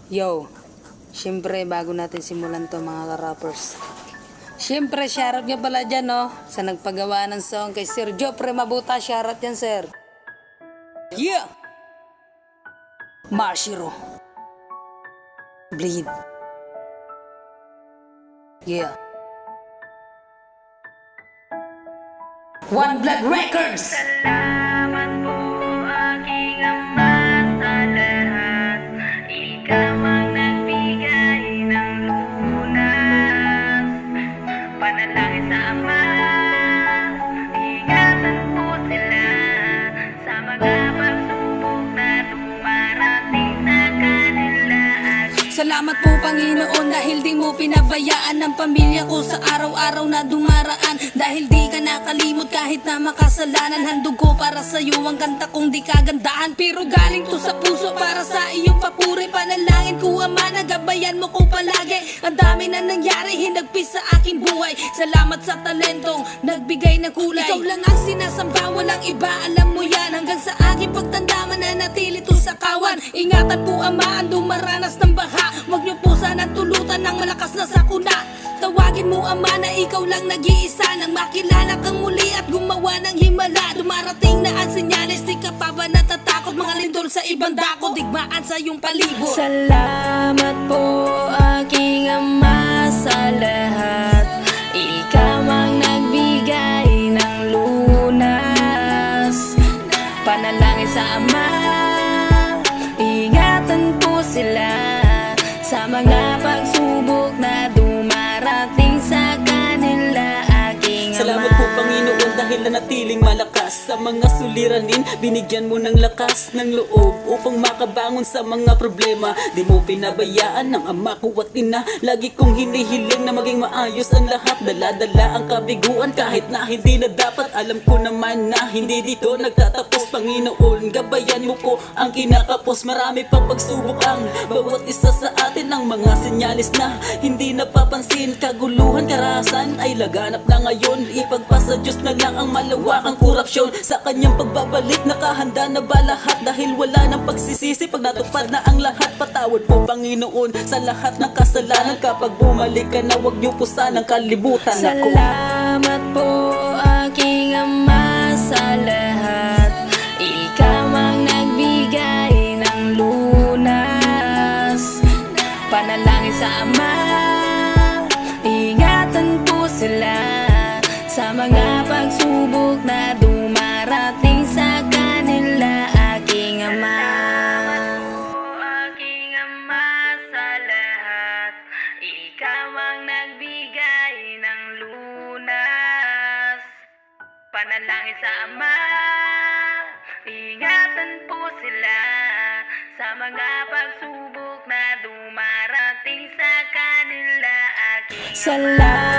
Yo, syempre bago natin simulan to mga ka-rappers. Syempre, shoutout nga pala dyan, no? Sa nagpagawa ng song kay Sir Jopre Mabuta. Shoutout yan, sir. Yeah! Mashiro. Bleed. Yeah. One Blood Records! Salamat po aking Ama sa lahat. Ikaw ang nagbigay ng lunas. Panalangin sa Ama, ingatan po sila sa mga pagsubok na dumarating sa kanila. Salamat po Panginoon dahil di mo pinabayaan ang pamilya ko sa araw-araw na dumaraan. Dahil di ka nakalimot kahit na makasalanan. Handog ko para sa iyo ang kanta kong di kagandahan, pero galing to sa puso para sa iyong papuri. Panalangin ko Ama, nagabayan mo ko palagi. Ang dami na nangyari, hinagpis sa aking buhay. Salamat sa talentong nagbigay ng kulay. Ikaw lang ang sinasamba, walang iba, alam mo yan. Hanggang sa aking pagtanda, mananatili to sa kawan. Ingatan po Ama ang dumaranas ng baha. Huwag niyo po sana tulutan ng malakas na sakuna. Tawagin mo Ama na ikaw lang nag-iisa, nang makilala kang muli at gumawa ng himala. Dumarating na ang senyales, di ka pa ba natatakot? Mga lindol sa ibang dako, digmaan sa iyong palibot. Salamat po aking Ama sa lahat. Ikaw ang nagbigay ng lunas. Panalangin sa Ama, ingatan po sila sa mga pagsubok na dumarating sa kanila, aking Ama. Salamat po Panginoon dahil nanatiling malakas sa mga suliranin. Binigyan mo ng lakas ng loob upang makabangon sa mga problema. Di mo pinabayaan ng ama ko at ina. Lagi kong hinihiling na maging maayos ang lahat. Dala-dala ang kabiguan kahit na hindi na dapat. Alam ko naman na hindi dito nagtatapos. Panginoon, gabayan mo po ang kinakapos. Marami pang pagsubok ang bawat isa sa atin. Ang mga senyalis na hindi napapansin. Kaguluhan, karahasan ay laganap na ngayon. Ipagpasa Diyos na lang ang malawakang korupsyon. Sa kanyang pagbabalik nakahanda na ba lahat? Dahil wala nang pagsisisi pag natupad na ang lahat. Patawad po Panginoon sa lahat ng kasalanan. Kapag bumalik ka na, huwag niyo po sanang kalibutan ako. Salamat po aking Ama sa lahat. Ikaw ang nagbigay ng lunas. Panalangin sa Ama, ingatan po sila sa mga pagsubok na dumarating sa kanila, aking Ama. Salamat po aking Ama sa lahat. Ikaw ang nagbigay ng lunas. Panalangin sa Ama, ingatan po sila sa mga pagsubok na dumarating sa kanila, aking Ama.